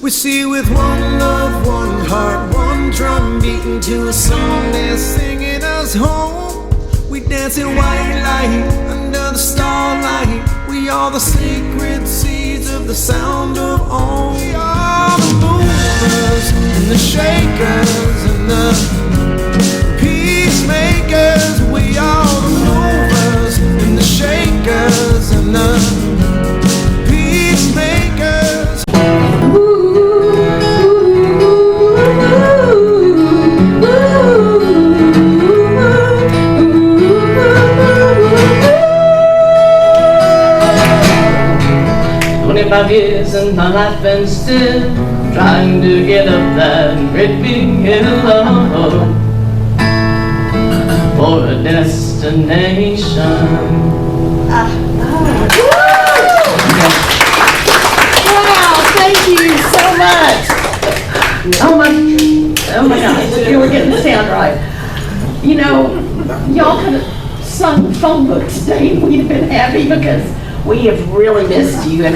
We see with one love, one heart, one drum beating to a song they're singing us home. We dance in white light under the starlight. We are the sacred seeds of the sound of Om. We are the movers and the shakers and the peacemakers. We are the movers and the shakers and the peacemakers. Years and my life been still trying to get up that great big hill for a destination. Wow, thank you so much. Oh my gosh, you were getting the sound right. You know, y'all could have sung the phone book today and we'd have been happy because we have really missed you, and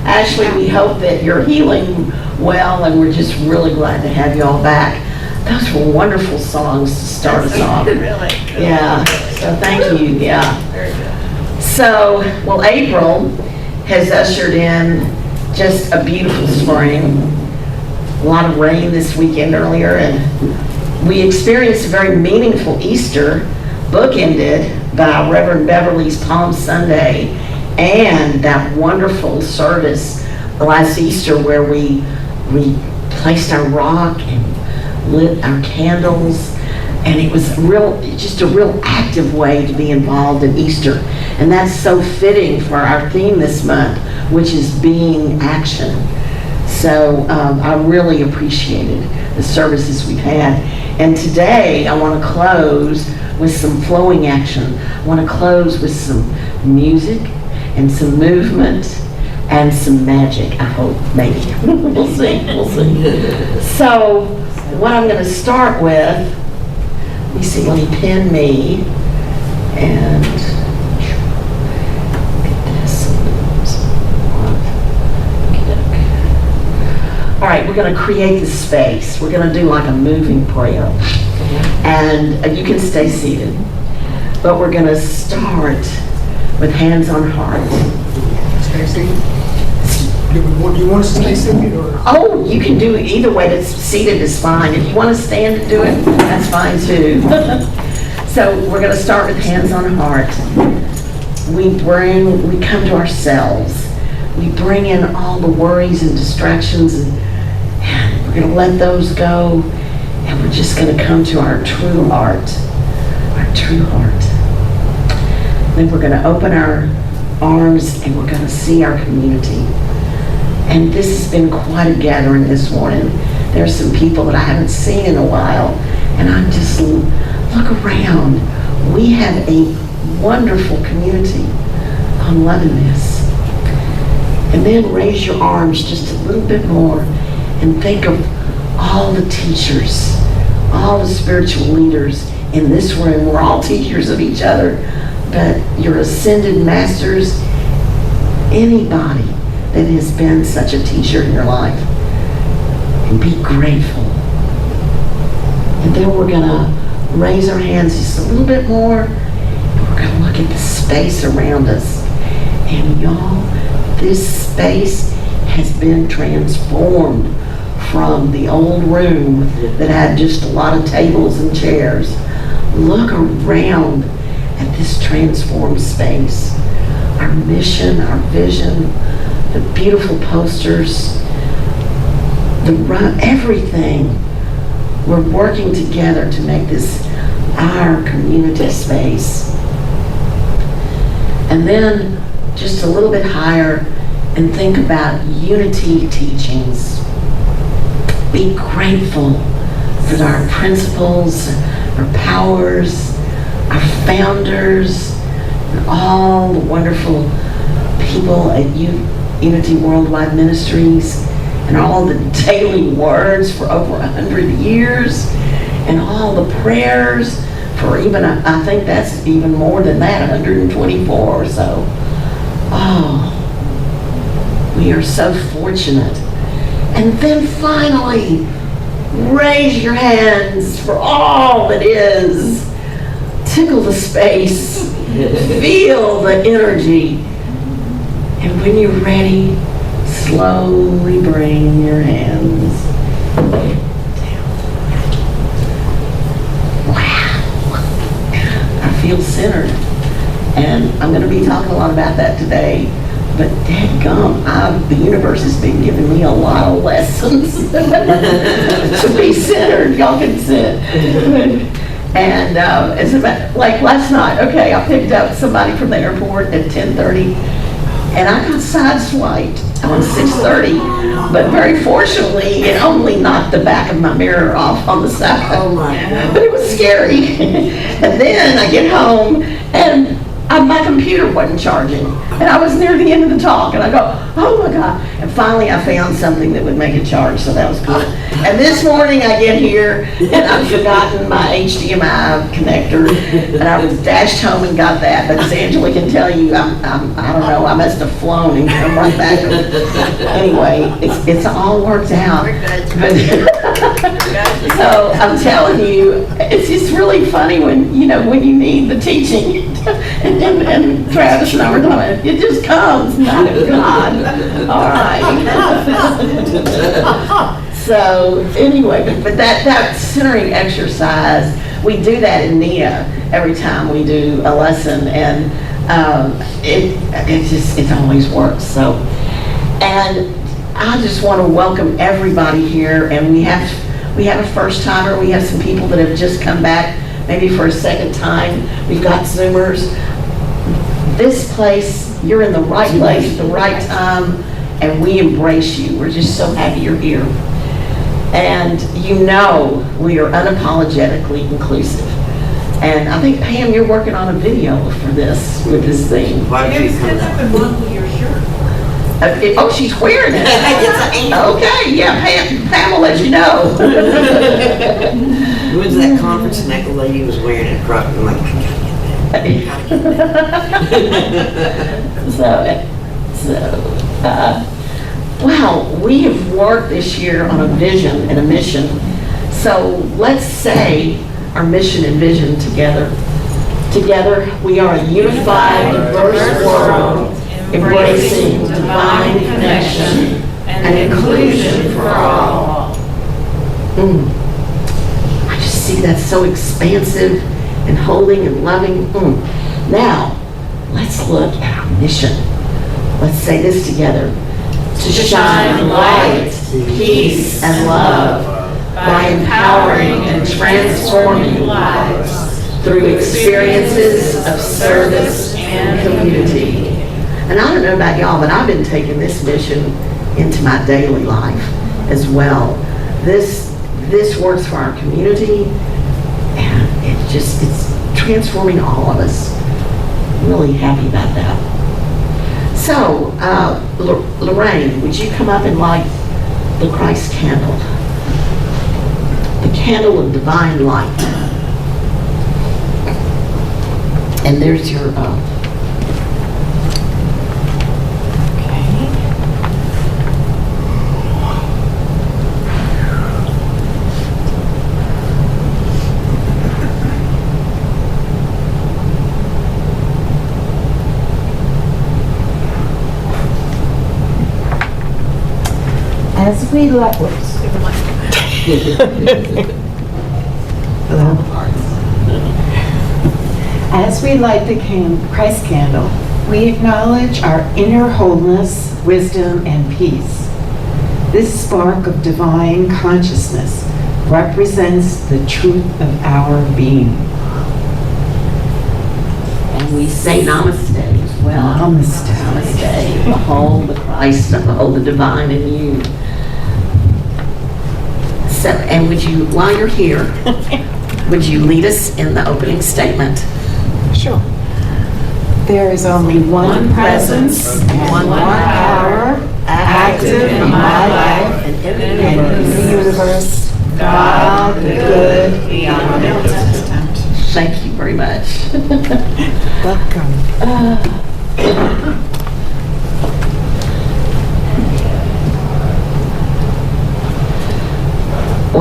Ashley, we hope that you're healing well, and we're just really glad to have you all back. Those were wonderful songs to start us off. Really? Yeah, so thank you, yeah. Very good. So, well, April has ushered in just a beautiful spring. A lot of rain this weekend earlier, and we experienced a very meaningful Easter, bookended by Reverend Beverly's Palm Sunday, and that wonderful service last Easter where we placed our rock and lit our candles, and it was just a real active way to be involved in Easter. And that's so fitting for our theme this month, which is being action. So I really appreciated the services we've had. And today I want to close with some flowing action. I want to close with some music and some movement and some magic, I hope, maybe. We'll see. So what I'm going to start with, let me see, let me pin me and get this. All right, we're going to create the space. We're going to do like a moving prayer. And you can stay seated. But we're going to start with hands on heart. Stay seated? Do you want us to stay seated or? Oh, you can do it either way. That's seated is fine. If you want to stand and do it, that's fine too. So we're going to start with hands on heart. We come to ourselves. We bring in all the worries and distractions, and we're going to let those go, and we're just going to come to our true heart. Our true heart. Then we're going to open our arms and we're going to see our community. And this has been quite a gathering this morning. There's some people that I haven't seen in a while, and I just look around. We have a wonderful community. I'm loving this. And then raise your arms just a little bit more and think of all the teachers, all the spiritual leaders in this room. We're all teachers of each other. But your ascended masters, anybody that has been such a teacher in your life, and be grateful. And then we're going to raise our hands just a little bit more, and we're going to look at the space around us. And y'all, this space has been transformed from the old room that had just a lot of tables and chairs. Look around at this transformed space. Our mission, our vision, the beautiful posters, everything. We're working together to make this our community space. And then just a little bit higher and think about unity teachings. Be grateful for our principles, our powers, our founders, and all the wonderful people at Unity Worldwide Ministries, and all the daily words for over 100 years, and all the prayers for even, I think that's even more than that, 124 or so. Oh, we are so fortunate. And then finally, raise your hands for all that is. Tickle the space. Feel the energy. And when you're ready, slowly bring your hands down. Wow. I feel centered. And I'm going to be talking a lot about that today. But dadgum, the universe has been giving me a lot of lessons to be centered. Y'all can sit. And it's about, like last night, okay, I picked up somebody from the airport at 10:30, and I got sideswiped on 6:30, but very fortunately, it only knocked the back of my mirror off on the side. Oh my God. But it was scary. And then I get home, and my computer wasn't charging, and I was near the end of the talk, and I go, oh my God. And finally I found something that would make it charge, so that was good. And this morning I get here, and I've forgotten my HDMI connector, and I was dashed home and got that, but as Angela can tell you, I don't know, I must have flown and come right back. Anyway, it's all worked out. So I'm telling you, it's just really funny when you need the teaching. And Travis and I were talking, it just comes, not of God. All right. So anyway, but that centering exercise, we do that in NIA every time we do a lesson, and it always works. So, and I just want to welcome everybody here, and we have a first timer. We have some people that have just come back, maybe for a second time. We've got Zoomers. This place, you're in the right place at the right time, and we embrace you. We're just so happy you're here. And we are unapologetically inclusive. And I think, Pam, you're working on a video for this, with this theme. Why don't you come up? Oh, she's wearing it. Okay, yeah, Pam will let you know. When's that conference neck lady was wearing it across? I'm like, Wow, we have worked this year on a vision and a mission. So let's say our mission and vision together. Together, we are a unified, diverse world, embracing divine connection and inclusion for all. I just see that so expansive and holding and loving. Now, let's look at our mission. Let's say this together. To shine light, peace, and love by empowering and transforming lives through experiences of service and community. And I don't know about y'all, but I've been taking this mission into my daily life as well. This works for our community, and it's transforming all of us. Really happy about that. So, Lorraine, would you come up and light the Christ candle? The candle of divine light. And there's your, As we light, As we light the Christ candle, we acknowledge our inner wholeness, wisdom, and peace. This spark of divine consciousness represents the truth of our being. and we say namaste as well. Namaste. Namaste. Behold the Christ, behold the divine in you. So, and would you, while you're here, would you lead us in the opening statement? Sure. There is only one presence and one power active in my life and in the universe, God, the good, the omnipotent. Thank you very much. Welcome.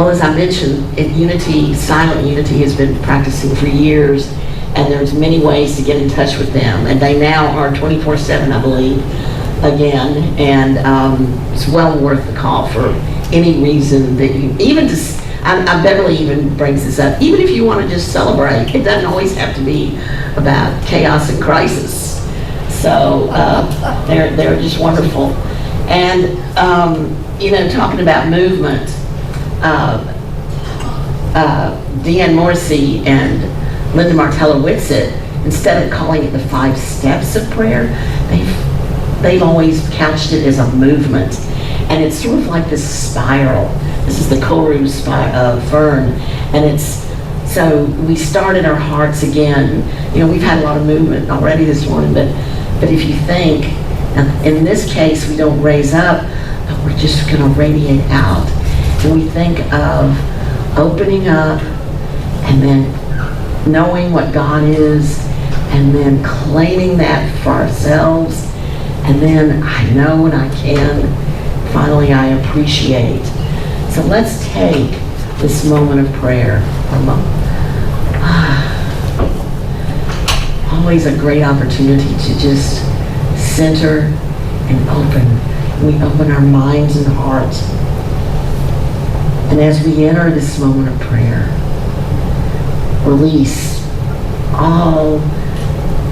Well, as I mentioned, Silent Unity has been practicing for years, and there's many ways to get in touch with them. And they now are 24/7, I believe, again, and it's well worth the call for any reason that you, even just, Beverly even brings this up, even if you want to just celebrate, it doesn't always have to be about chaos and crisis. So they're just wonderful. And, talking about movement, Deanne Morrissey and Linda Martella-Whitsett, instead of calling it the 5 steps of prayer, they've always couched it as a movement. And it's sort of like this spiral. This is the Koru fern. And so we started our hearts again. We've had a lot of movement already this morning, but if you think, in this case, we don't raise up, but we're just going to radiate out. And we think of opening up and then knowing what God is and then claiming that for ourselves. And then I know and I can. Finally, I appreciate. So let's take this moment of prayer. Always a great opportunity to just center and open. We open our minds and hearts. And as we enter this moment of prayer, release all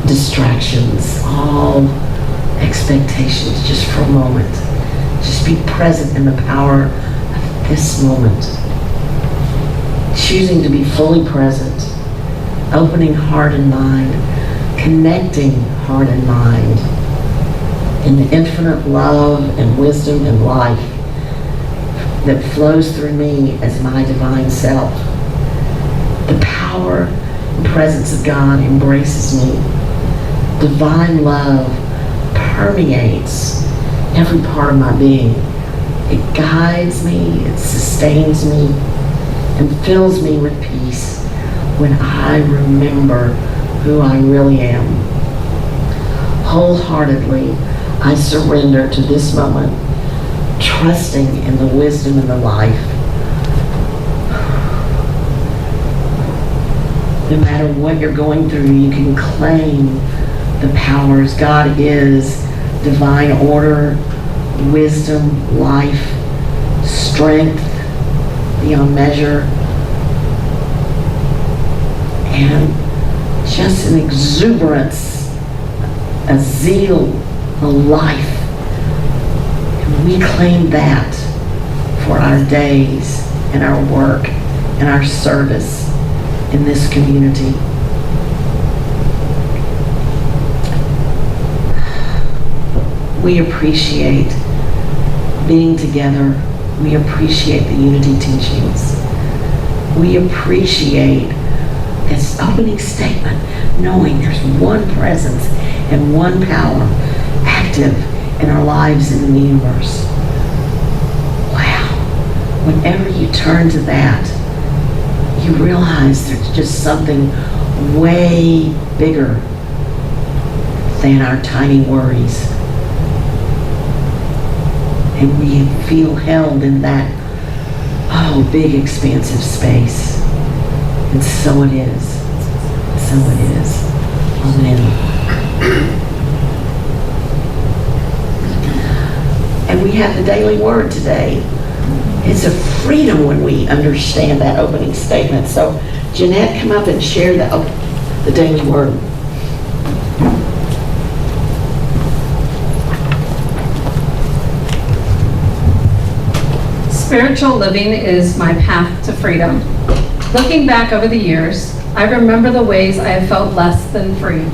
distractions, all expectations, just for a moment. Just be present in the power of this moment. Choosing to be fully present, opening heart and mind, connecting heart and mind in the infinite love and wisdom and life that flows through me as my divine self. The power and presence of God embraces me. Divine love permeates every part of my being. It guides me, it sustains me, and fills me with peace when I remember who I really am. Wholeheartedly, I surrender to this moment, trusting in the wisdom and the life. No matter what you're going through, you can claim the powers. God is divine order, wisdom, life, strength beyond measure, and just an exuberance, a zeal, a life. And we claim that for our days and our work and our service in this community. We appreciate being together. We appreciate the unity teachings. We appreciate this opening statement, knowing there's one presence and one power active in our lives and in the universe. Wow. Whenever you turn to that, you realize there's just something way bigger than our tiny worries. And we feel held in that, big expansive space. And so it is. So it is. Amen. And we have the daily word today. It's a freedom when we understand that opening statement. So Jeanette, come up and share the daily word. Spiritual living is my path to freedom. Looking back over the years, I remember the ways I have felt less than free.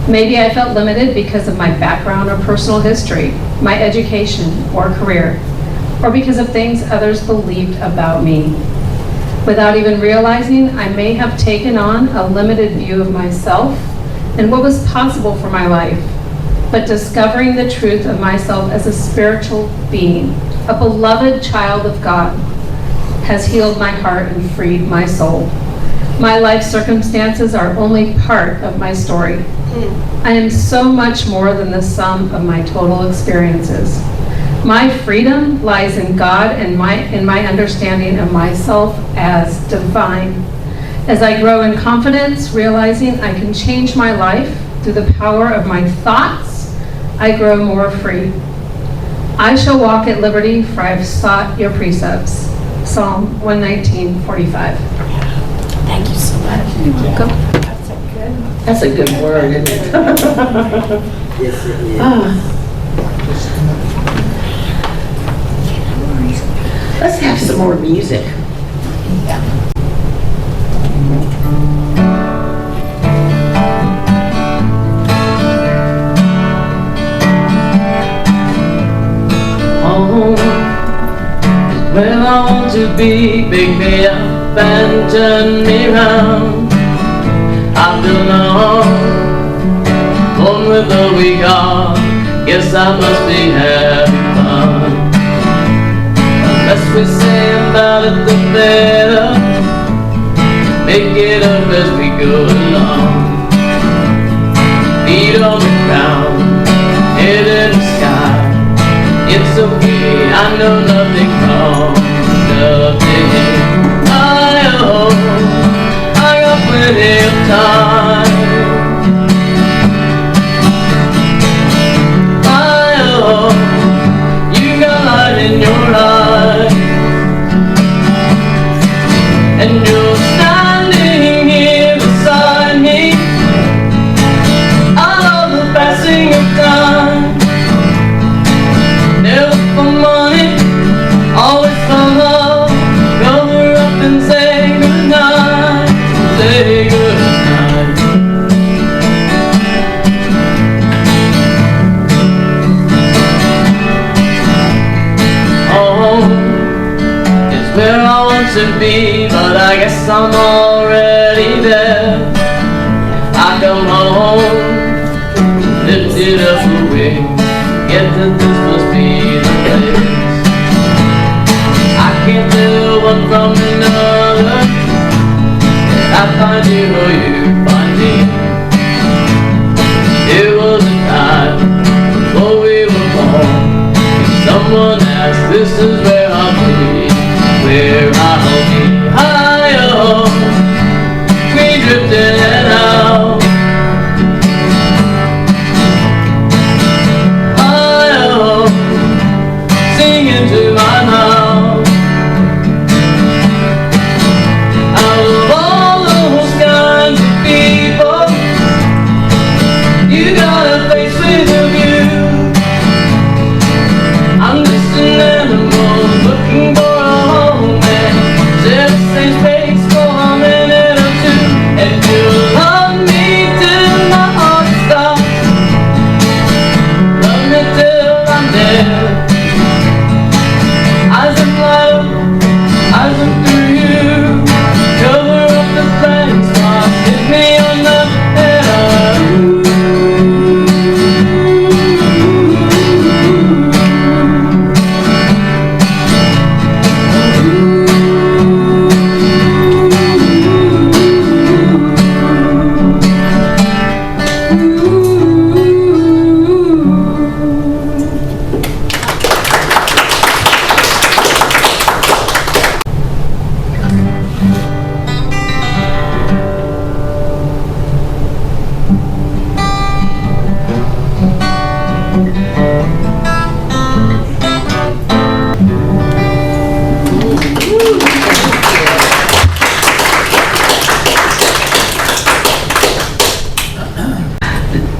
Maybe I felt limited because of my background or personal history, my education or career, or because of things others believed about me. Without even realizing, I may have taken on a limited view of myself and what was possible for my life. But discovering the truth of myself as a spiritual being, a beloved child of God, has healed my heart and freed my soul. My life circumstances are only part of my story. I am so much more than the sum of my total experiences. My freedom lies in God and in my understanding of myself as divine. As I grow in confidence, realizing I can change my life through the power of my thoughts, I grow more free. I shall walk at liberty, for I have sought your precepts. Psalm 119:45. Thank you so much. You're welcome. That's a good word, isn't it? Yes, it is. Let's have some more music. Home is where I want to be. Pick me up and turn me round. I belong, born with a weak heart. Guess I must be having fun. The less we say about it, the better. Make it up as we go along. Feet on the ground, head in the sky. It's okay, I know nothing comes of it. I got plenty of time. You got light in your eyes, and you're standing here beside me. I love the passing of time. Never for money, always for love. Cover up and say goodnight. Say goodnight. Home is where I want to be, but I guess I'm already there. I come home, lifted up a wing. Get that this must be the place. I can't tell one from another. I find you or you find me. It was a time before we were born. If someone asked, this is where I'll be, where I'll be. Higher, we drifted out. Singing to my mouth. Out of all those kinds of people, you got a face with a view. I'm just an animal looking for a home, and share the same space for a minute or two. And you love me till my heart stops. Love me till I'm dead. Eyes are blind, eyes are through you. Cover up the blank spots, hit me on the head.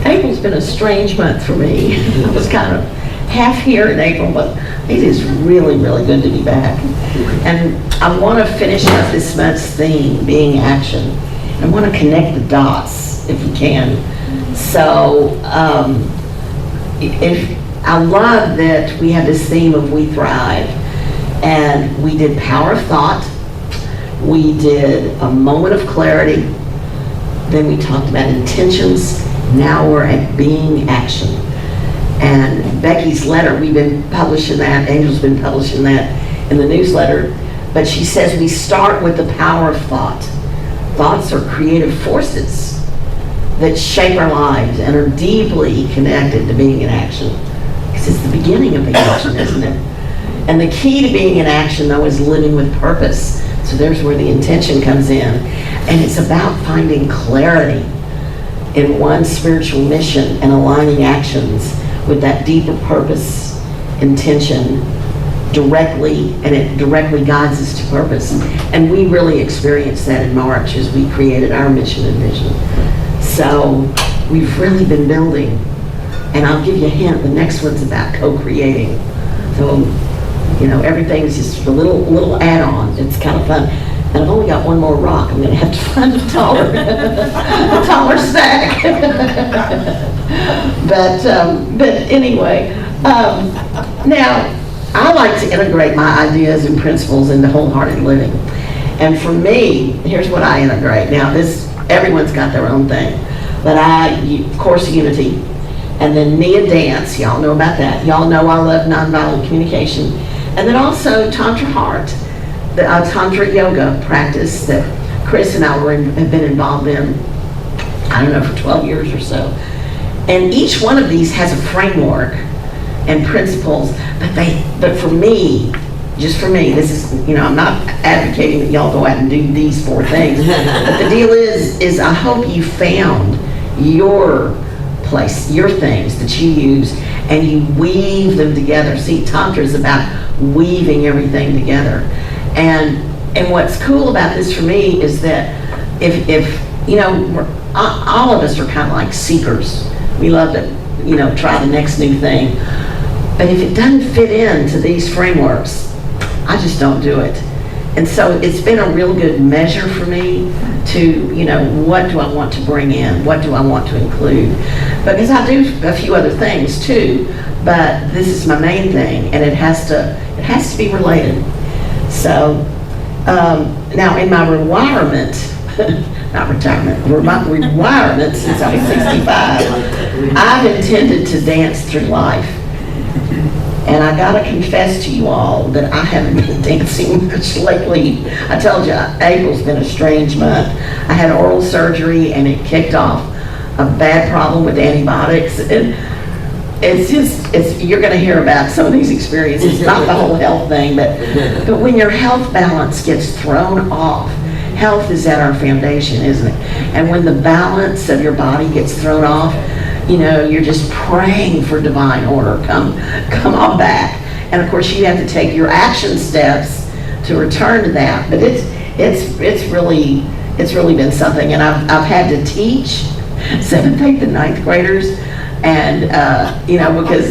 April's been a strange month for me. I was kind of half here in April, but it is really, really good to be back. And I want to finish up this month's theme, being action. I want to connect the dots, if we can. So, if I love that we have this theme of We Thrive, and we did power of thought, we did a moment of clarity, then we talked about intentions, now we're at being action. And Becky's letter, we've been publishing that, Angel's been publishing that in the newsletter, but she says we start with the power of thought. Thoughts are creative forces that shape our lives and are deeply connected to being in action. because it's the beginning of the action, isn't it? And the key to being in action, though, is living with purpose. So there's where the intention comes in. And it's about finding clarity in one's spiritual mission and aligning actions with that deeper purpose, intention, directly, and it directly guides us to purpose. And we really experienced that in March as we created our mission and vision. So we've really been building. And I'll give you a hint, the next one's about co-creating. So, you know, everything's just a little add-on. It's kind of fun. And I've only got one more rock. I'm gonna have to find a taller, a taller stack. But anyway, now, I like to integrate my ideas and principles into wholehearted living. And for me, here's what I integrate. Now, everyone's got their own thing. But of course, Unity. And then Nia Dance, y'all know about that. Y'all know I love nonviolent communication. And then also Tantra Heart, the Tantra yoga practice that Chris and I have been involved in, I don't know, for 12 years or so. And each one of these has a framework and principles, but for me, just for me, this is, you know, I'm not advocating that y'all go out and do these 4 things, but the deal is I hope you found your place, your things that you use, and you weave them together. See, Tantra is about weaving everything together. And what's cool about this for me is that if you know, all of us are kind of like seekers. We love to, you know, try the next new thing. But if it doesn't fit into these frameworks, I just don't do it. And so it's been a real good measure for me to, you know, what do I want to bring in? What do I want to include? Because I do a few other things too, but this is my main thing, and it has to be related. So now in my rewirement, not retirement, rewirement since I was 65, I've intended to dance through life. And I gotta confess to you all that I haven't been dancing much lately. I told you, April's been a strange month. I had oral surgery and it kicked off a bad problem with antibiotics. And you're gonna hear about some of these experiences, not the whole health thing, but when your health balance gets thrown off, health is at our foundation, isn't it? And when the balance of your body gets thrown off, you know, you're just praying for divine order, come on back. And of course you have to take your action steps to return to that. But it's really been something. And I've had to teach 7th, 8th, and 9th graders, and you know, because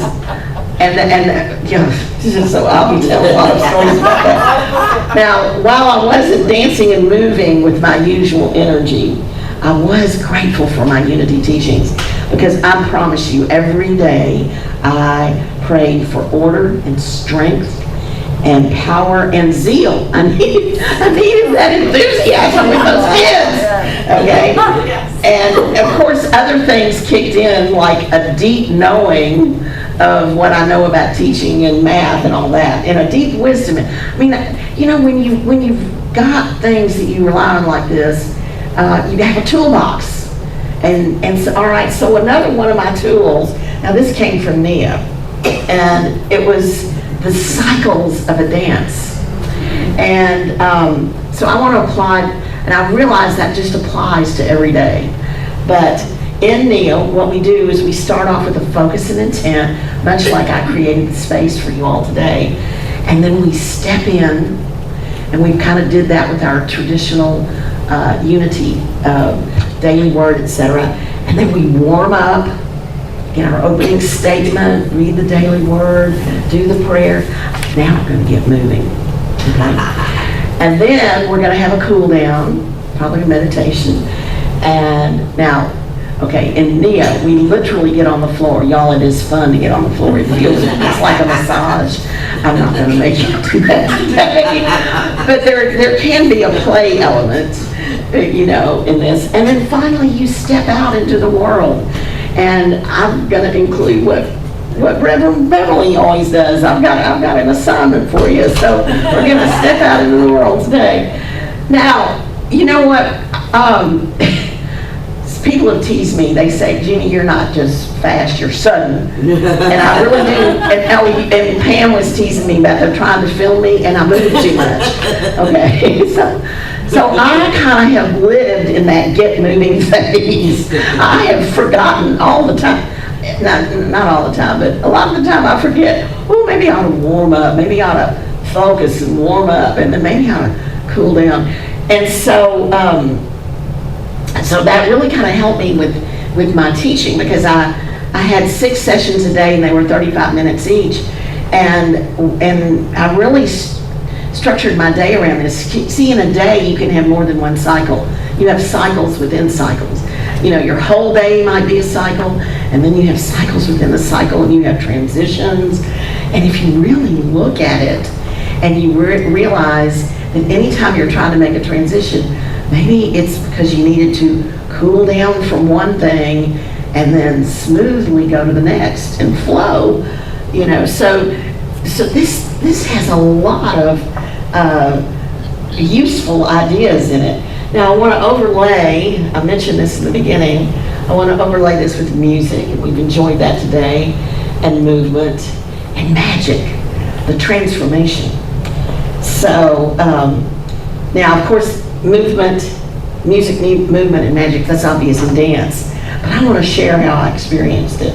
you know, so I'll be telling a lot of stories about that. Now, while I wasn't dancing and moving with my usual energy, I was grateful for my Unity teachings, because I promise you, every day I prayed for order and strength and power and zeal. I needed that enthusiasm with those kids, okay? And of course, other things kicked in, like a deep knowing of what I know about teaching and math and all that, and a deep wisdom. I mean, you know, when you've got things that you rely on like this, you have a toolbox. And so, all right, so another one of my tools, now this came from Nia, and it was the cycles of a dance. And so I want to apply, and I realize that just applies to every day. But in Nia, what we do is we start off with a focus and intent, much like I created the space for you all today. And then we step in, and we kind of did that with our traditional Unity, daily word, etc. And then we warm up, get our opening statement, read the daily word, do the prayer. Now we're going to get moving. Okay? And then we're going to have a cool down, probably a meditation. And now, okay, in Nia, we literally get on the floor. Y'all, it is fun to get on the floor. It feels, it's like a massage. I'm not going to make you do that today. But there can be a play element, you know, in this. And then finally you step out into the world. And I'm going to include what Reverend Beverly always does. I've got an assignment for you. So we're going to step out into the world today. Now, you know what? people have teased me. They say, Jeannie, you're not just fast, you're sudden. And I really do. And Pam was teasing me about her trying to film me, and I move too much. Okay, so I kind of have lived in that get moving phase. I have forgotten all the time. Not all the time, but a lot of the time I forget, well, maybe I ought to warm up, maybe I ought to focus and warm up, and then maybe I ought to cool down. And so, so that really kind of helped me with my teaching, because I had 6 sessions a day and they were 35 minutes each. And I really structured my day around this. See, in a day you can have more than one cycle. You have cycles within cycles. You know, your whole day might be a cycle, and then you have cycles within the cycle, and you have transitions. And if you really look at it, and you realize that anytime you're trying to make a transition, maybe it's because you needed to cool down from one thing and then smoothly go to the next and flow, you know. So this has a lot of useful ideas in it. Now I want to overlay, I mentioned this in the beginning, I want to overlay this with music, and we've enjoyed that today, and movement, and magic, the transformation. So, now of course, movement, music, movement, and magic, that's obvious in dance, but I want to share how I experienced it.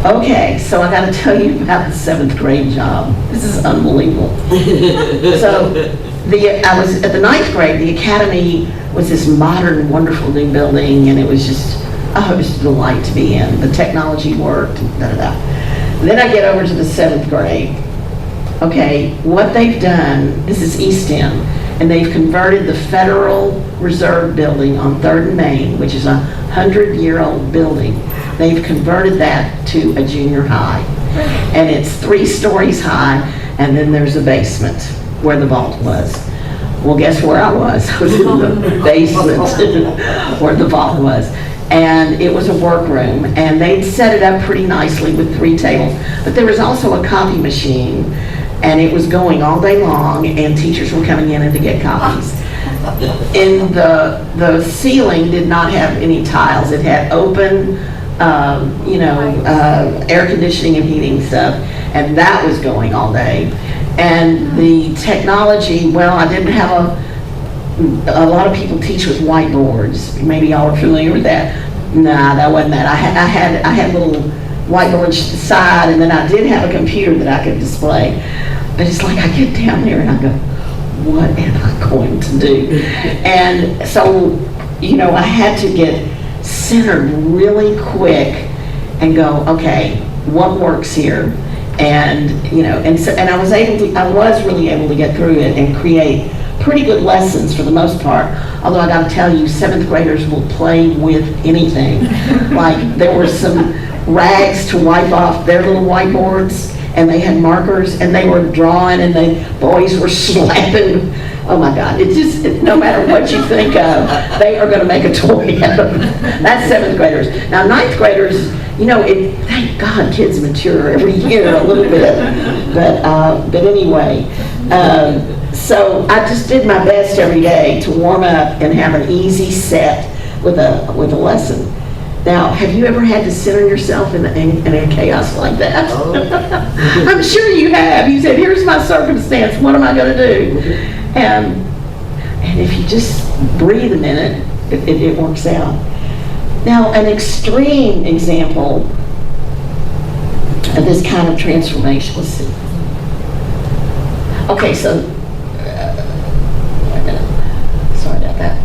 Okay, so I got to tell you about the 7th grade job. This is unbelievable. So, I was at the 9th grade, the academy was this modern, wonderful new building, and it was just, oh, it was a delight to be in. The technology worked, and da-da-da. Then I get over to the 7th grade. Okay, what they've done, this is East End, and they've converted the Federal Reserve Building on 3rd and Main, which is a 100-year-old building. They've converted that to a junior high. And it's 3 stories high, and then there's a basement where the vault was. Well, guess where I was? I was in the basement where the vault was. And it was a workroom, and they'd set it up pretty nicely with 3 tables. But there was also a copy machine, and it was going all day long, and teachers were coming in to get copies. And the ceiling did not have any tiles. It had open, air conditioning and heating stuff, and that was going all day. And the technology, well, I didn't have a lot of people teach with whiteboards. Maybe y'all are familiar with that. Nah, that wasn't that. I had little whiteboards to the side, and then I did have a computer that I could display. But it's like I get down there and I go, what am I going to do? And so, I had to get centered really quick and go, okay, what works here? And I was really able to get through it and create pretty good lessons for the most part. Although I got to tell you, 7th graders will play with anything. Like there were some rags to wipe off their little whiteboards, and they had markers, and they were drawing, and the boys were slapping. Oh my God, no matter what you think of, they are going to make a toy out of it. That's 7th graders. Now 9th graders, thank God kids mature every year a little bit. But anyway, so I just did my best every day to warm up and have an easy set with a lesson. Now, have you ever had to center yourself in a chaos like that? Oh. I'm sure you have. You said, here's my circumstance, what am I going to do? And if you just breathe a minute, it works out. Now, an extreme example of this kind of transformation, let's see. Okay, so, wait a minute. Sorry about that.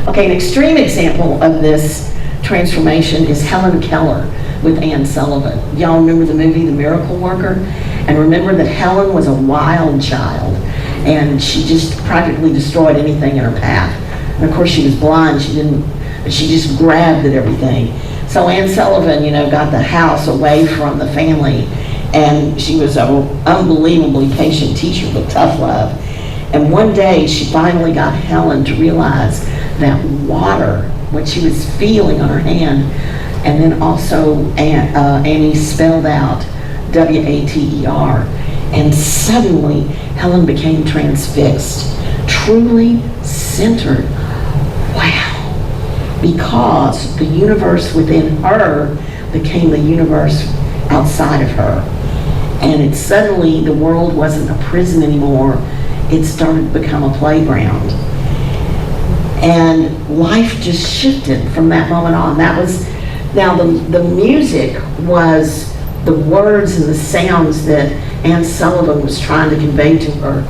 Okay, an extreme example of this transformation is Helen Keller with Anne Sullivan. Y'all remember the movie The Miracle Worker? And remember that Helen was a wild child, and she just practically destroyed anything in her path. And of course she was blind, she just grabbed at everything. So Anne Sullivan, got the house away from the family, and she was an unbelievably patient teacher with tough love. And one day she finally got Helen to realize that water, what she was feeling on her hand, and then also Annie spelled out W-A-T-E-R, and suddenly Helen became transfixed, truly centered. Wow. because the universe within her became the universe outside of her. And it suddenly, the world wasn't a prison anymore. It started to become a playground. And life just shifted from that moment on. That was, now the music was the words and the sounds that Anne Sullivan was trying to convey to her.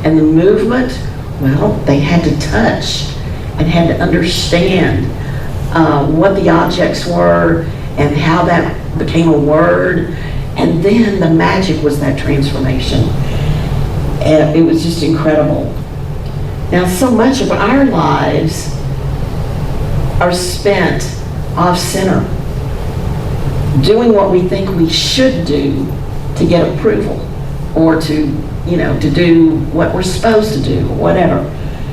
And the movement, well, they had to touch and had to understand what the objects were and how that became a word. And then the magic was that transformation. And it was just incredible. Now, so much of our lives are spent off-center, doing what we think we should do to get approval, or to, to do what we're supposed to do, or whatever.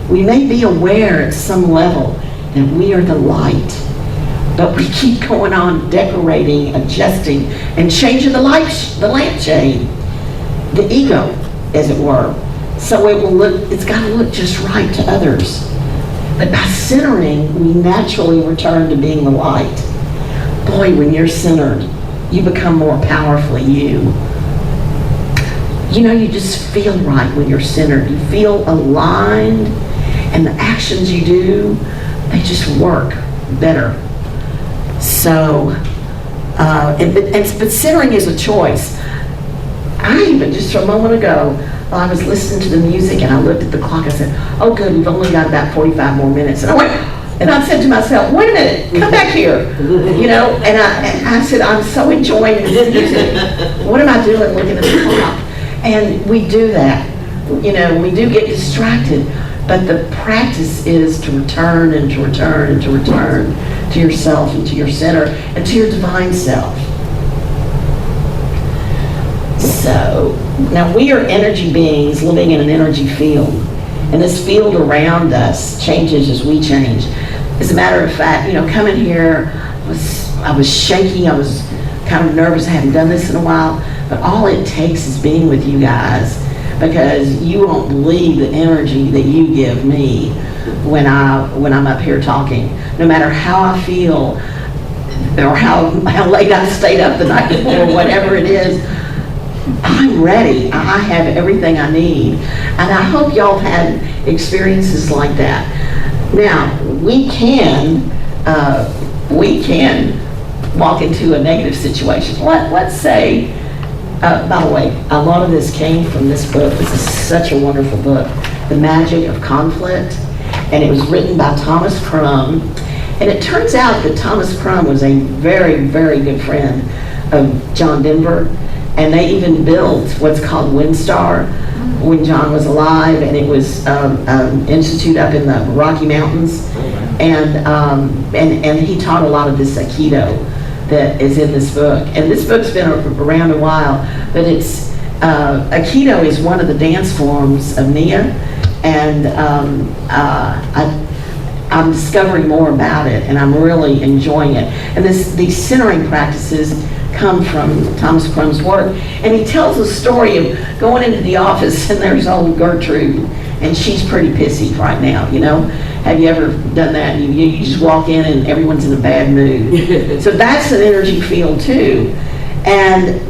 We may be aware at some level that we are the light, but we keep going on decorating, adjusting, and changing the lampshade, the ego, as it were. So it's got to look just right to others. But by centering, we naturally return to being the light. Boy, when you're centered, you become more powerfully you. You just feel right when you're centered. You feel aligned, and the actions you do, they just work better. So, but centering is a choice. I even, just a moment ago, while I was listening to the music and I looked at the clock, I said, oh good, we've only got about 45 more minutes. And I said to myself, wait a minute, come back here. And I said, I'm so enjoying this music. What am I doing looking at the clock? And we do that. We do get distracted, but the practice is to return and to return and to return to yourself and to your center and to your divine self. So, now we are energy beings living in an energy field, and this field around us changes as we change. As a matter of fact, coming here, I was shaky, I was kind of nervous, I hadn't done this in a while, but all it takes is being with you guys, because you won't believe the energy that you give me when I'm up here talking. No matter how I feel, or how late I stayed up the night before, whatever it is, I'm ready. I have everything I need. And I hope y'all had experiences like that. Now, we can walk into a negative situation. Let's say, by the way, a lot of this came from this book. This is such a wonderful book, The Magic of Conflict. And it was written by Thomas Crum. And it turns out that Thomas Crum was a very, very good friend of John Denver. And they even built what's called WinStar when John was alive, and it was an institute up in the Rocky Mountains. And he taught a lot of this Aikido that is in this book. And this book's been around a while, but it's Aikido is one of the dance forms of Nia, and I'm discovering more about it, and I'm really enjoying it. And these centering practices come from Thomas Crum's work. And he tells a story of going into the office, and there's old Gertrude, and she's pretty pissy right now, Have you ever done that? You just walk in and everyone's in a bad mood. So that's an energy field too. And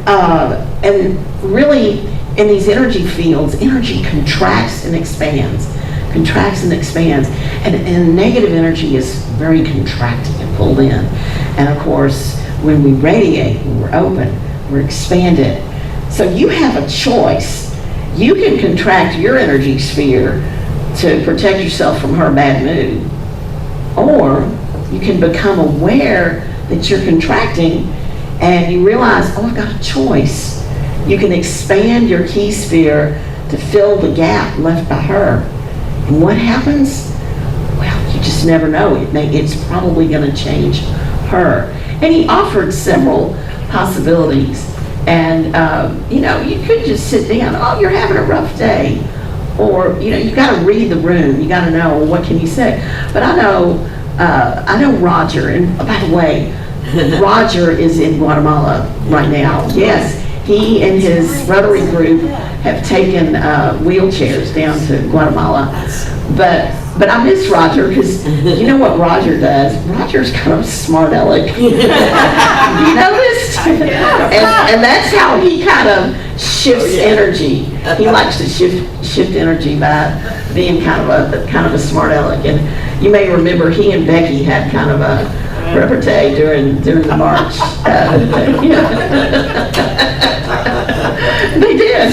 really, in these energy fields, energy contracts and expands. Contracts and expands. And negative energy is very contracted and pulled in. And of course, when we radiate, when we're open, we're expanded. So you have a choice. You can contract your energy sphere to protect yourself from her bad mood. Or you can become aware that you're contracting and you realize, oh, I've got a choice. You can expand your key sphere to fill the gap left by her. And what happens? Well, you just never know. It's probably going to change her. And he offered several possibilities. And, you could just sit down. Oh, you're having a rough day. Or, you got to read the room. You got to know, what can you say? But I know Roger. And by the way, Roger is in Guatemala right now. Yes, He and his Rotary group have taken wheelchairs down to Guatemala. But I miss Roger because you know what Roger does? Roger's kind of a smart aleck. You noticed? And that's how he kind of shifts energy. He likes to shift energy by being kind of a smart aleck. And you may remember he and Becky had kind of a repartee during the march. They did.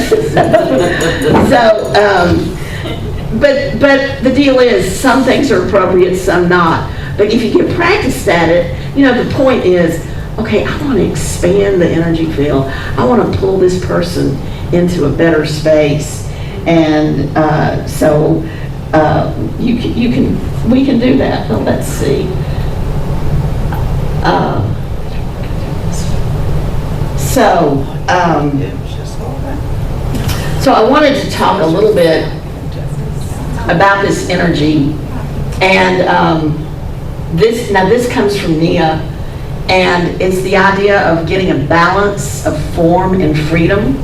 But the deal is, some things are appropriate, some not. But if you get practiced at it, the point is, okay, I want to expand the energy field. I want to pull this person into a better space. And so we can do that. Well, let's see. So I wanted to talk a little bit about this energy, and this comes from Nia, and it's the idea of getting a balance of form and freedom.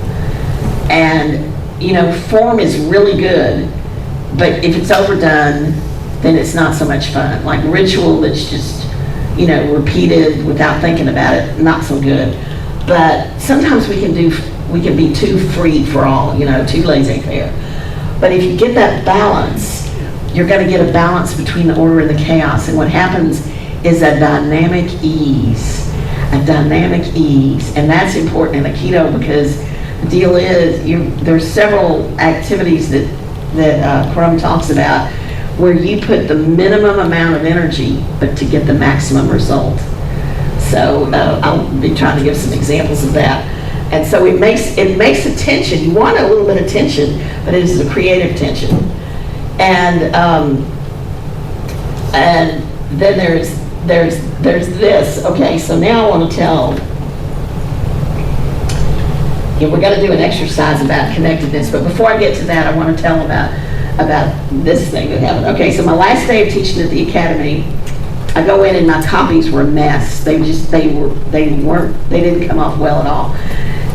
And form is really good, but if it's overdone, then it's not so much fun. Like ritual that's just repeated without thinking about it, not so good. But sometimes we can be too free for all, too laissez-faire. But if you get that balance, you're going to get a balance between the order and the chaos. And what happens is a dynamic ease. And that's important in Aikido, because the deal is, there's several activities that Crum talks about where you put the minimum amount of energy, but to get the maximum result. So I'll be trying to give some examples of that. And so it makes a tension. You want a little bit of tension, but it is a creative tension. And then there's this. Okay, so now I want to tell. We're going to do an exercise about connectedness, but before I get to that, I want to tell about this thing that happened. Okay, so my last day of teaching at the academy, I go in and my copies were a mess. They didn't come off well at all.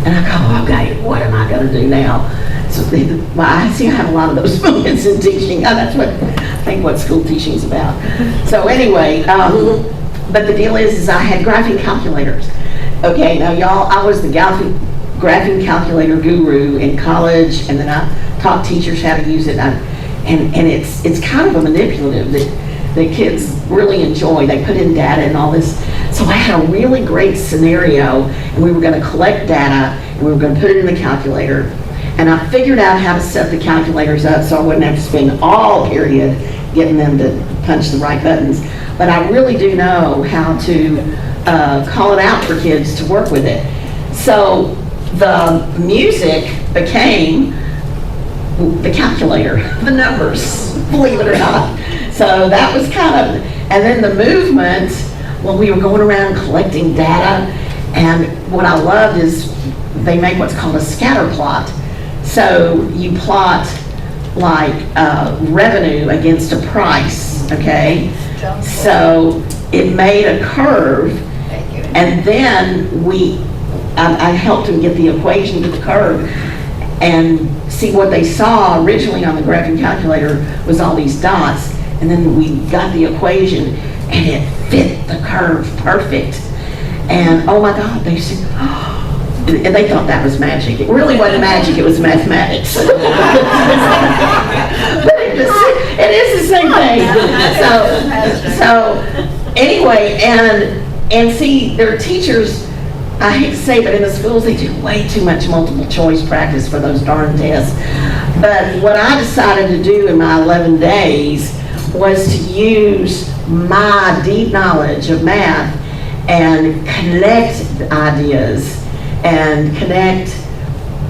And I go, okay, what am I going to do now? So I see I have a lot of those moments in teaching. That's I think what school teaching is about. So anyway, but the deal is I had graphing calculators. Okay, now y'all, I was the graphing calculator guru in college, and then I taught teachers how to use it. And it's kind of a manipulative that the kids really enjoy. They put in data and all this. So I had a really great scenario, and we were going to collect data, and we were going to put it in the calculator. And I figured out how to set the calculators up so I wouldn't have to spend all period getting them to punch the right buttons. But I really do know how to call it out for kids to work with it. So the music became the calculator, the numbers, believe it or not. So that was kind of, and then the movement, when we were going around collecting data, and what I loved is they make what's called a scatter plot. So you plot like revenue against a price, okay? So it made a curve, and then I helped them get the equation to the curve, and see what they saw originally on the graphing calculator was all these dots, and then we got the equation, and it fit the curve perfect. And oh my God, they said, and they thought that was magic. It really wasn't magic, it was mathematics. But it is the same thing. So anyway, and see, there are teachers, I hate to say, but in the schools, they do way too much multiple choice practice for those darn tests. But what I decided to do in my 11 days was to use my deep knowledge of math and connect ideas and connect,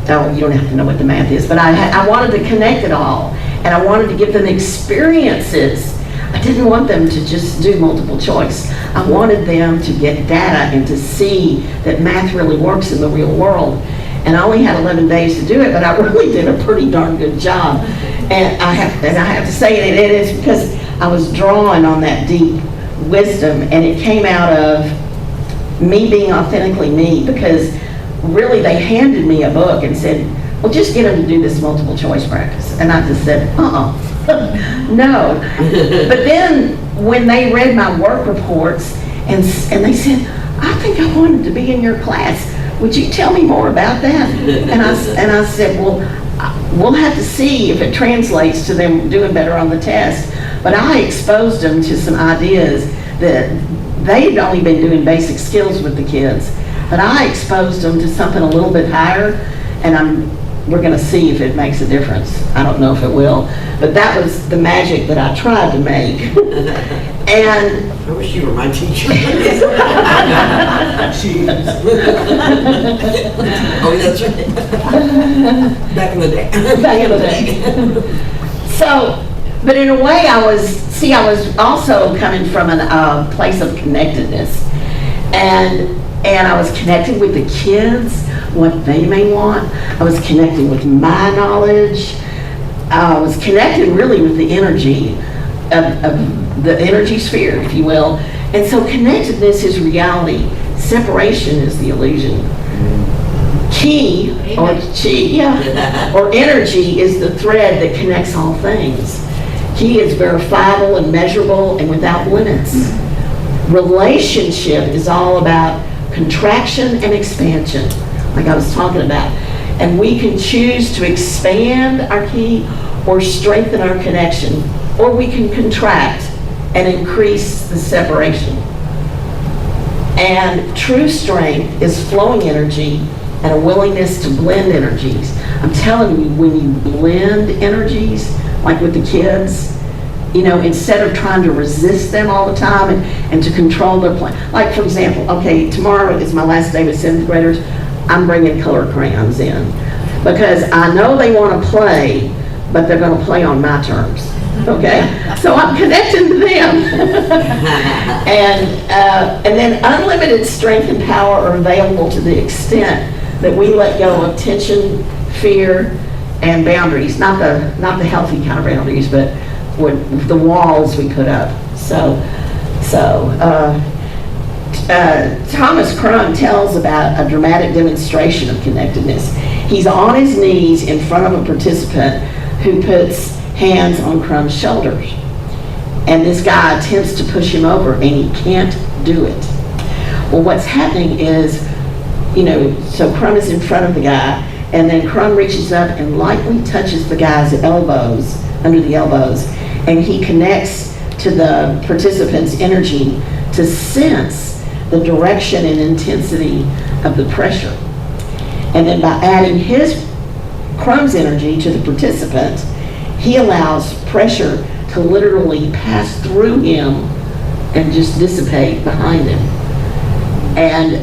oh, you don't have to know what the math is, but I wanted to connect it all, and I wanted to give them experiences. I didn't want them to just do multiple choice. I wanted them to get data and to see that math really works in the real world. And I only had 11 days to do it, but I really did a pretty darn good job. And I have to say it is because I was drawing on that deep wisdom, and it came out of me being authentically me, because really, they handed me a book and said, well, just get them to do this multiple choice practice. And I just said, no. But then when they read my work reports and they said, I think I wanted to be in your class. Would you tell me more about that? And I said, well, we'll have to see if it translates to them doing better on the test. But I exposed them to some ideas that they'd only been doing basic skills with the kids. But I exposed them to something a little bit higher, and we're going to see if it makes a difference. I don't know if it will. But that was the magic that I tried to make. And I wish you were my teacher. Oh, that's right. Back in the day. back in the day. So, but in a way I was also coming from a place of connectedness. And I was connected with the kids, what they may want. I was connecting with my knowledge. I was connected really with the energy of the energy sphere, if you will. And so connectedness is reality. Separation is the illusion. Chi, or or energy is the thread that connects all things. Chi is verifiable and measurable and without limits. Relationship is all about contraction and expansion, like I was talking about. And we can choose to expand our Chi or strengthen our connection, or we can contract and increase the separation. And true strength is flowing energy and a willingness to blend energies. I'm telling you, when you blend energies, like with the kids, you know, instead of trying to resist them all the time and to control their plan. Like, for example, okay, tomorrow is my last day with 7th graders. I'm bringing color crayons in because I know they want to play, but they're going to play on my terms, okay? So I'm connecting to them. And then unlimited strength and power are available to the extent that we let go of tension, fear, and boundaries. Not the healthy kind of boundaries, but with the walls we put up. Thomas Crum tells about a dramatic demonstration of connectedness. He's on his knees in front of a participant who puts hands on Crum's shoulders. And this guy attempts to push him over, and he can't do it. Well, what's happening is, you know, so Crum is in front of the guy, and then Crum reaches up and lightly touches the guy's elbows, under the elbows, and he connects to the participant's energy to sense the direction and intensity of the pressure. And then by adding his Crum's energy to the participant, he allows pressure to literally pass through him and just dissipate behind him. And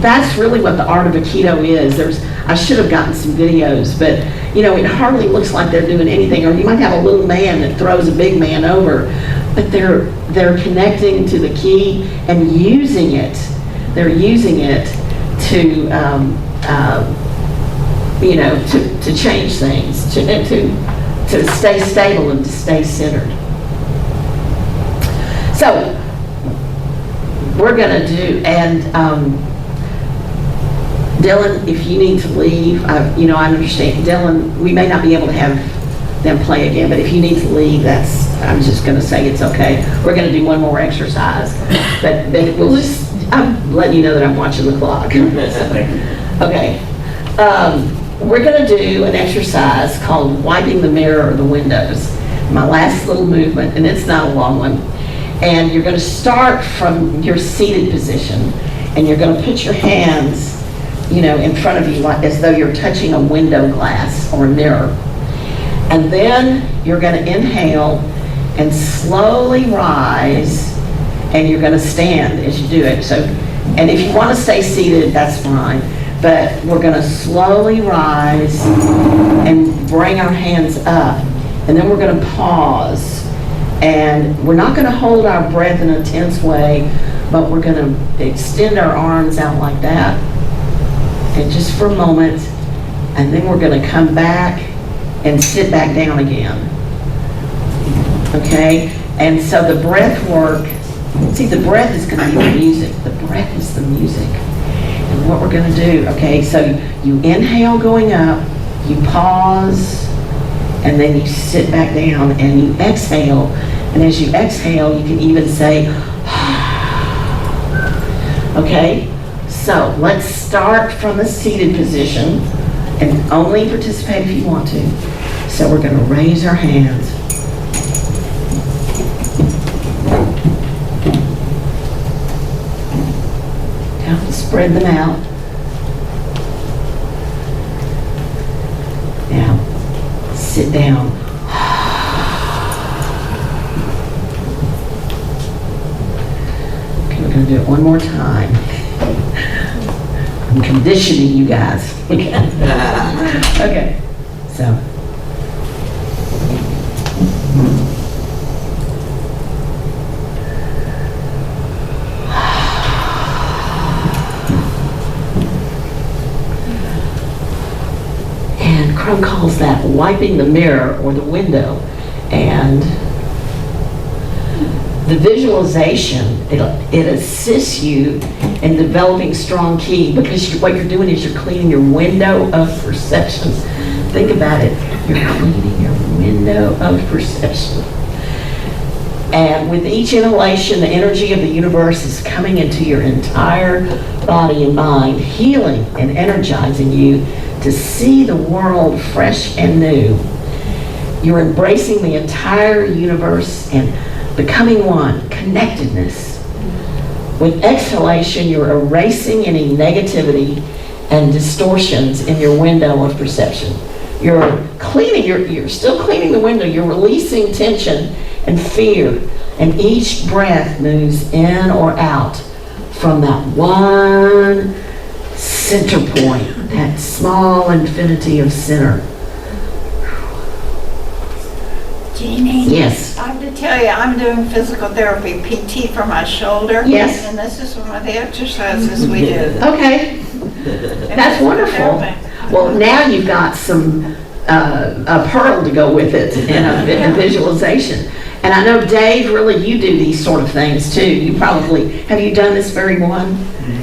that's really what the art of Aikido is. I should have gotten some videos, but you know, it hardly looks like they're doing anything. Or you might have a little man that throws a big man over, but they're connecting to the Ki and using it. They're using it to you know, to change things, to stay stable and to stay centered. So we're going to do, and Dylan, if you need to leave, you know, I understand. Dylan, we may not be able to have them play again, but if you need to leave, I'm just going to say it's okay. We're going to do one more exercise, but we'll just, I'm letting you know that I'm watching the clock. Okay. We're going to do an exercise called wiping the mirror or the windows. My last little movement, and it's not a long one. And you're going to start from your seated position, and you're going to put your hands, you know, in front of you, like as though you're touching a window glass or a mirror. And then you're going to inhale and slowly rise, and you're going to stand as you do it. So, and if you want to stay seated, that's fine. But we're going to slowly rise and bring our hands up, and then we're going to pause. And we're not going to hold our breath in a tense way, but we're going to extend our arms out like that, and just for a moment, and then we're going to come back and sit back down again. Okay? And so the breath work, see, the breath is going to be the music. The breath is the music. And what we're gonna do, okay, so you inhale going up, you pause, and then you sit back down and you exhale. And as you exhale, you can even say, okay? So let's start from a seated position and only participate if you want to. So we're gonna raise our hands. Now spread them out. Now sit down. Okay, we're gonna do it one more time. I'm conditioning you guys. Okay, so. And Crum calls that wiping the mirror or the window. And the visualization, it assists you in developing strong ki, because what you're doing is you're cleaning your window of perceptions. Think about it. You're cleaning your window of perception. And with each inhalation, the energy of the universe is coming into your entire body and mind, healing and energizing you to see the world fresh and new. You're embracing the entire universe and becoming one, connectedness. With exhalation, you're erasing any negativity and distortions in your window of perception. You're cleaning, you're still cleaning the window, you're releasing tension and fear, and each breath moves in or out from that one center point, that small infinity of center. Jeannie? Yes. I have to tell you, I'm doing physical therapy, PT for my shoulder. Yes. And this is one of the exercises we do. Okay, that's wonderful. Well, now you've got some, a pearl to go with it and a visualization. And I know, Dave, really you do these sort of things too. You probably, have you done this very one?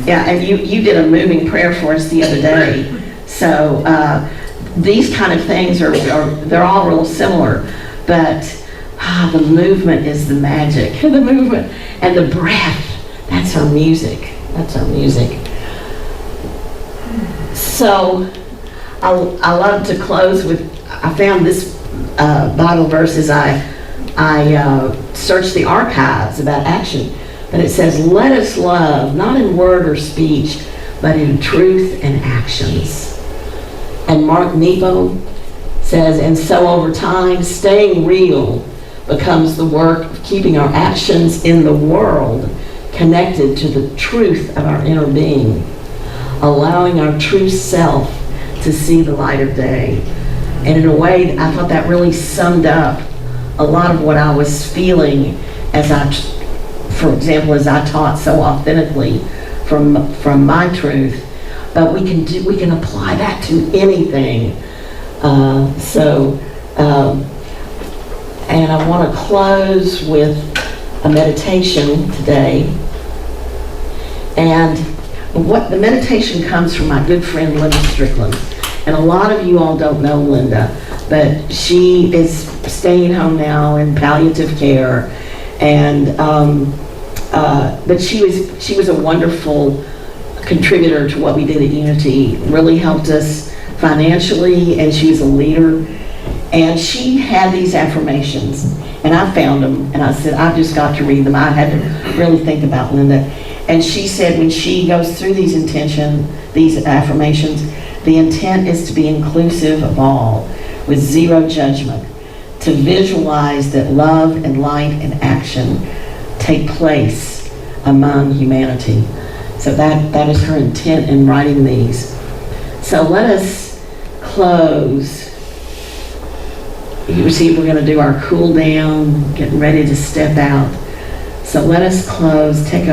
Yeah, and you did a moving prayer for us the other day. So these kind of things they're all real similar, but the movement is the magic. The movement and the breath, that's our music. That's our music. So I love to close with, I found this Bible verse as I searched the archives about action, but it says, let us love, not in word or speech, but in truth and actions. And Mark Nepo says, and so over time, staying real becomes the work of keeping our actions in the world connected to the truth of our inner being, allowing our true self to see the light of day. And in a way, I thought that really summed up a lot of what I was feeling as for example, as I taught so authentically from my truth. But we can apply that to anything. And I want to close with a meditation today. And what the meditation comes from my good friend Linda Strickland. And a lot of you all don't know Linda, but she is staying home now in palliative care. And but she was a wonderful contributor to what we did at Unity. Really helped us financially, and she was a leader. And she had these affirmations, and I found them, and I said, I've just got to read them. I had to really think about Linda. And she said when she goes through these affirmations, the intent is to be inclusive of all, with zero judgment, to visualize that love and light and action take place among humanity. So that is her intent in writing these. So let us close. You see, we're going to do our cool down, getting ready to step out. So let us close, take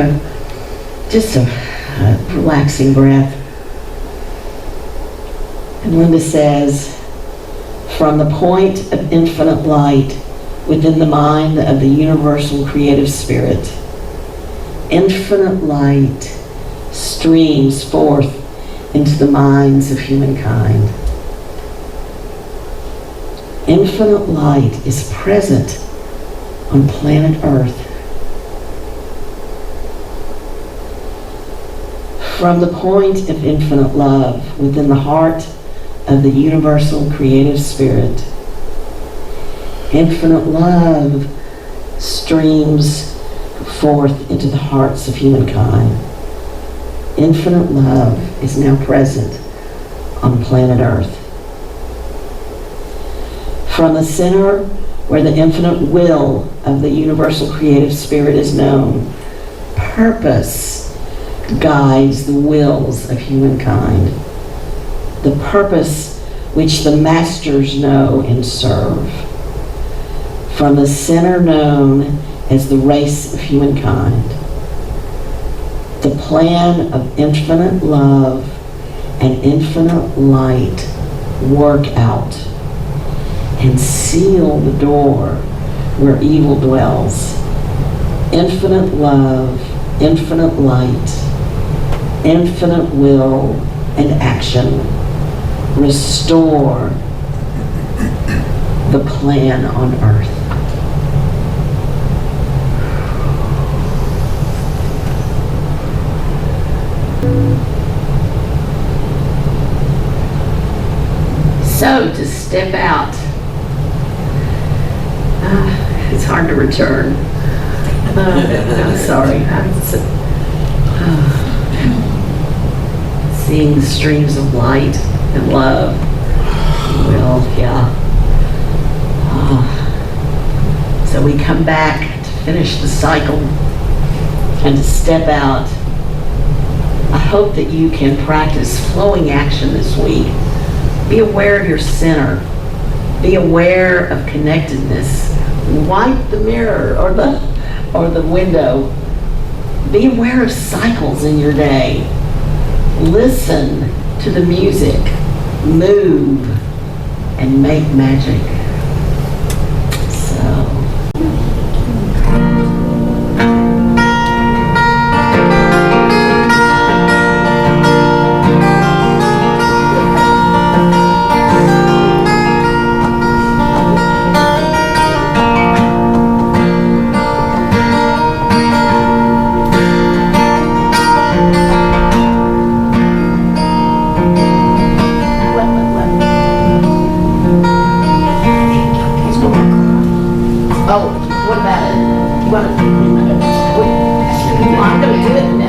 just a relaxing breath. And Linda says, from the point of infinite light within the mind of the universal creative spirit, infinite light streams forth into the minds of humankind. Infinite light is present on planet Earth. From the point of infinite love within the heart of the universal creative spirit, infinite love streams forth into the hearts of humankind. Infinite love is now present on planet Earth. From the center where the infinite will of the universal creative spirit is known, purpose guides the wills of humankind. The purpose which the masters know and serve. From the center known as the race of humankind, the plan of infinite love and infinite light work out and seal the door where evil dwells. Infinite love, infinite light, infinite will and action restore the plan on earth. So to step out, it's hard to return. I'm sorry. Seeing the streams of light and love. Well, yeah. So we come back to finish the cycle and to step out. I hope that you can practice flowing action this week. Be aware of your center. Be aware of connectedness. Wipe the mirror or the window. Be aware of cycles in your day. Listen to the music. Move and make magic. Oh, what about it? I'm going to do it